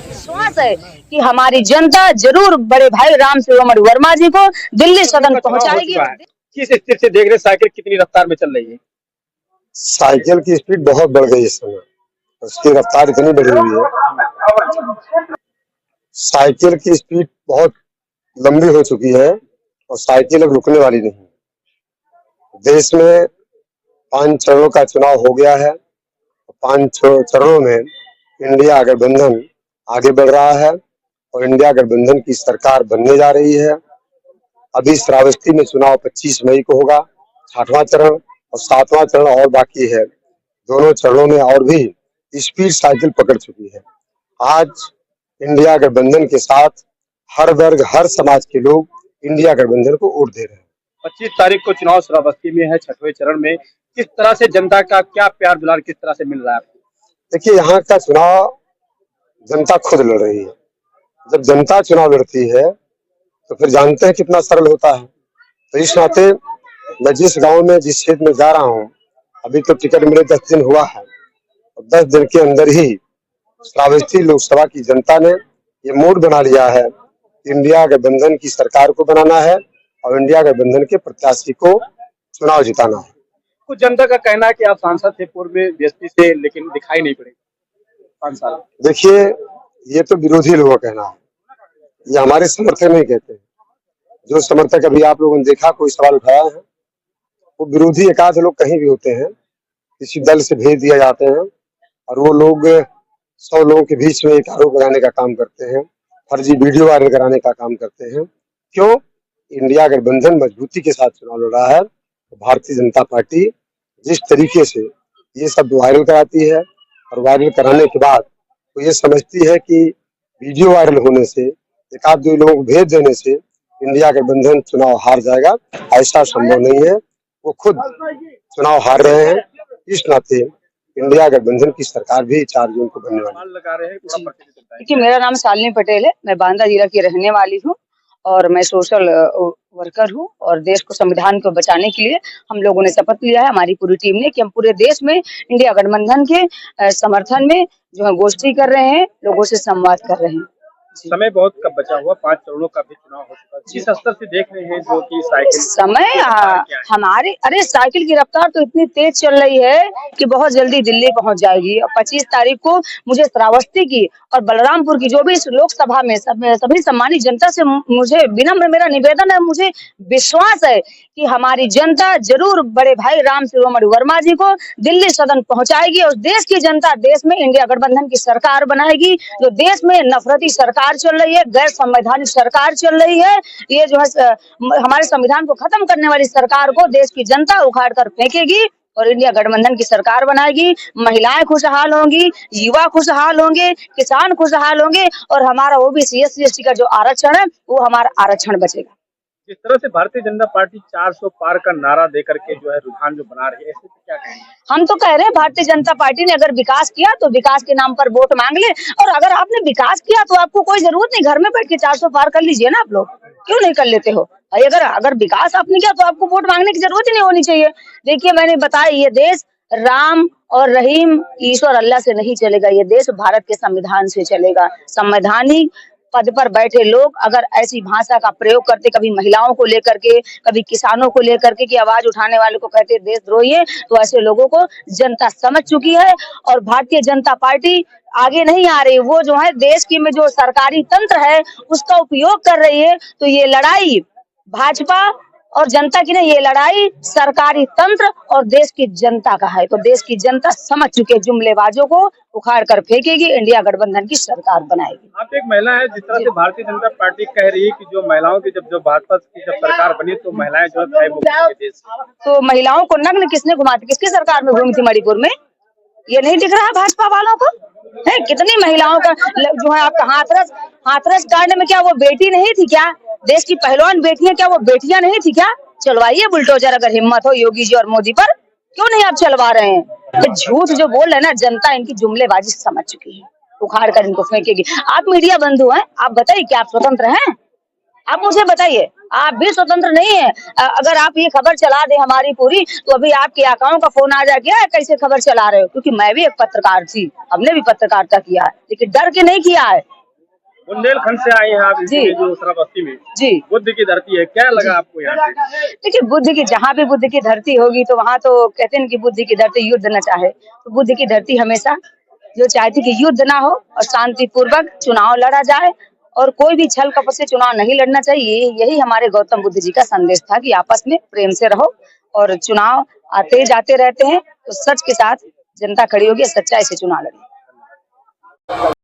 विश्वास है कि हमारी जनता जरूर बड़े भाई राम शिरोमणि वर्मा जी को दिल्ली सदन पहुंचाएगी। किस स्थिति से देख रहे साइकिल कितनी रफ्तार में चल रही है? साइकिल की स्पीड बहुत बढ़ गई इस समय, उसकी रफ्तार इतनी बढ़ी हुई है। साइकिल की स्पीड बहुत लंबी हो चुकी है और साइकिल अब रुकने वाली नहीं। देश में 5 चरणों का चुनाव हो गया है। 5 चरणों में इंडिया गठबंधन आगे बढ़ रहा है और इंडिया गठबंधन की सरकार बनने जा रही है। अभी श्रावस्ती में चुनाव 25 मई को होगा, 6वां चरण, और 7वां चरण और बाकी है। दोनों चरणों में और भी स्पीड साइकिल पकड़ चुकी है। आज इंडिया गठबंधन के साथ हर वर्ग, हर समाज के लोग इंडिया गठबंधन को वोट दे रहे हैं। 25 तारीख को चुनाव श्रावस्ती में है, 6वें चरण में। किस तरह से जनता का क्या प्यार दुलार किस तरह से मिल रहा है आपको? देखिए, यहाँ का चुनाव जनता खुद लड़ रही है। जब जनता चुनाव लड़ती है तो फिर जानते हैं कितना सरल होता है। तो इस नाते मैं जिस गांव में, जिस क्षेत्र में जा रहा हूँ, अभी तो टिकट मिले 10 दिन हुआ है, और 10 दिन के अंदर ही श्रावस्ती लोकसभा की जनता ने ये मूड बना लिया है कि इंडिया गठबंधन की सरकार को बनाना है और इंडिया गठबंधन के प्रत्याशी को चुनाव जिताना है। कुछ जनता का कहना है कि आप सांसद थे पूर्व में बीएसपी से, लेकिन दिखाई नहीं पड़े 5 साल। देखिए, ये तो विरोधी लोगों का कहना है, ये हमारे समर्थक नहीं कहते। जो समर्थक अभी आप लोगों ने देखा कोई सवाल उठाया है, वो विरोधी एकाध लोग कहीं भी होते हैं, किसी दल से भेज दिया जाते हैं और वो लोग 100 लोगों के बीच में एक आरोप लगाने का काम करते हैं, फर्जी वीडियो वायरल कराने का काम करते हैं। क्यों? इंडिया गठबंधन मजबूती के साथ चुनाव लड़ रहा है। भारतीय जनता पार्टी जिस तरीके से ये सब वायरल कराती है और वायरल कराने के बाद वो ये समझती है कि वीडियो वायरल होने से, एक आध 2 लोगों को भेज देने से इंडिया गठबंधन चुनाव हार जाएगा, ऐसा संभव नहीं है। वो खुद चुनाव हार रहे हैं। इस नाते इंडिया गठबंधन की सरकार भी 4 जून को बनने वाली है। देखिए, मेरा नाम शालिनी पटेल है, मैं बांदा जिला की रहने वाली हूँ और मैं सोशल वर्कर हूँ। और देश को, संविधान को बचाने के लिए हम लोगों ने शपथ लिया है, हमारी पूरी टीम ने, कि हम पूरे देश में इंडिया गठबंधन के समर्थन में जो है गोष्ठी कर रहे हैं, लोगों से संवाद कर रहे हैं। समय बहुत कब बचा हुआ, 5 चरणों का भी चुनाव हो चुका है। जिस स्तर से देख रहे हैं जो कि साइकिल समय हमारे, अरे साइकिल की रफ्तार तो इतनी तेज चल रही है कि बहुत जल्दी दिल्ली पहुंच जाएगी। और 25 तारीख को मुझे श्रावस्ती की और बलरामपुर की जो भी इस लोकसभा में सभी सम्मानित जनता से मुझे विनम्र मेरा निवेदन है, मुझे विश्वास है कि हमारी जनता जरूर बड़े भाई राम शिरोमणि वर्मा जी को दिल्ली सदन पहुंचाएगी और देश की जनता देश में इंडिया गठबंधन की सरकार बनाएगी। जो देश में नफरती सरकार चल रही है, गैर संवैधानिक सरकार चल रही है, ये जो है हमारे संविधान को खत्म करने वाली सरकार को देश की जनता उखाड़ कर फेंकेगी और इंडिया गठबंधन की सरकार बनाएगी। महिलाएं खुशहाल होंगी, युवा खुशहाल होंगे, किसान खुशहाल होंगे और हमारा ओबीसी SC ST का जो आरक्षण है वो हमारा आरक्षण बचेगा। जिस तरह से भारतीय जनता पार्टी 400 पार का नारा देकर के जो है रुझान जो बना रही है, इससे क्या कहेंगे? हम तो कह रहे हैं भारतीय जनता पार्टी ने अगर विकास किया तो विकास के नाम पर वोट मांग ले, और अगर आपने विकास किया तो आपको कोई जरूरत नहीं, घर में बैठ के 400 पार कर लीजिए ना। आप लोग क्यों नहीं कर लेते हो? अगर विकास आपने किया तो आपको वोट मांगने की जरूरत ही नहीं होनी चाहिए। देखिए, मैंने बताया, ये देश राम और रहीम, ईश्वर अल्लाह से नहीं चलेगा, ये देश भारत के संविधान से चलेगा। संवैधानिक पद पर बैठे लोग अगर ऐसी भाषा का प्रयोग करते, कभी महिलाओं को लेकर के, कभी किसानों को लेकर के, कि आवाज उठाने वाले को कहते देशद्रोही है, तो ऐसे लोगों को जनता समझ चुकी है और भारतीय जनता पार्टी आगे नहीं आ रही। वो जो है देश की में जो सरकारी तंत्र है उसका उपयोग कर रही है। तो ये लड़ाई भाजपा और जनता की नहीं, ये लड़ाई सरकारी तंत्र और देश की जनता का है। तो देश की जनता समझ चुके जुमलेबाजों को उखाड़ कर फेंकेगी, इंडिया गठबंधन की सरकार बनाएगी। आप एक महिला है, जिस तरह से भारतीय जनता पार्टी कह रही है कि जो महिलाओं की जब भाजपा की जब सरकार बनी तो महिलाएं जो है, तो महिलाओं को नग्न किसने घुमाती, किसकी सरकार में घूमी थी मणिपुर में? ये नहीं दिख रहा है भाजपा वालों को? है कितनी महिलाओं का जो है आपका हाथरस कांड में, क्या वो बेटी नहीं थी क्या? देश की पहलवान बेटियां, क्या वो बेटियां नहीं थी क्या? चलवाइए बुलडोजर अगर हिम्मत हो योगी जी और मोदी पर, क्यों नहीं आप चलवा रहे हैं? तो झूठ जो बोल रहे हैं ना, जनता इनकी जुमलेबाजी समझ चुकी है, उखाड़ कर इनको फेंकेगी। आप मीडिया बंधु हैं, आप बताइए क्या आप स्वतंत्र हैं? आप मुझे बताइए, आप भी स्वतंत्र नहीं है। अगर आप ये खबर चला दे हमारी पूरी, तो अभी आपके आकाओं का फोन आ जाए, क्या है कैसे खबर चला रहे हो? क्योंकि मैं भी एक पत्रकार थी, हमने भी पत्रकारिता किया है, लेकिन डर के नहीं किया है। बुंदेलखंड से आए हैं आप, जी। इसलिए जो श्रावस्ती में जी बुद्ध की धरती है, क्या लगा आपको यहाँ से? देखिए, बुद्ध की जहाँ भी बुद्ध की धरती होगी तो वहाँ तो कहते हैं कि बुद्ध की धरती युद्ध न चाहे, तो बुद्ध की धरती हमेशा जो चाहती कि युद्ध ना हो और शांतिपूर्वक चुनाव लड़ा जाए, और कोई भी छल कपट से चुनाव नहीं लड़ना चाहिए। यही हमारे गौतम बुद्ध जी का संदेश था कि आपस में प्रेम से रहो, और चुनाव आते जाते रहते हैं, तो सच के साथ जनता खड़ी होगी, सच्चाई से चुनाव लड़े।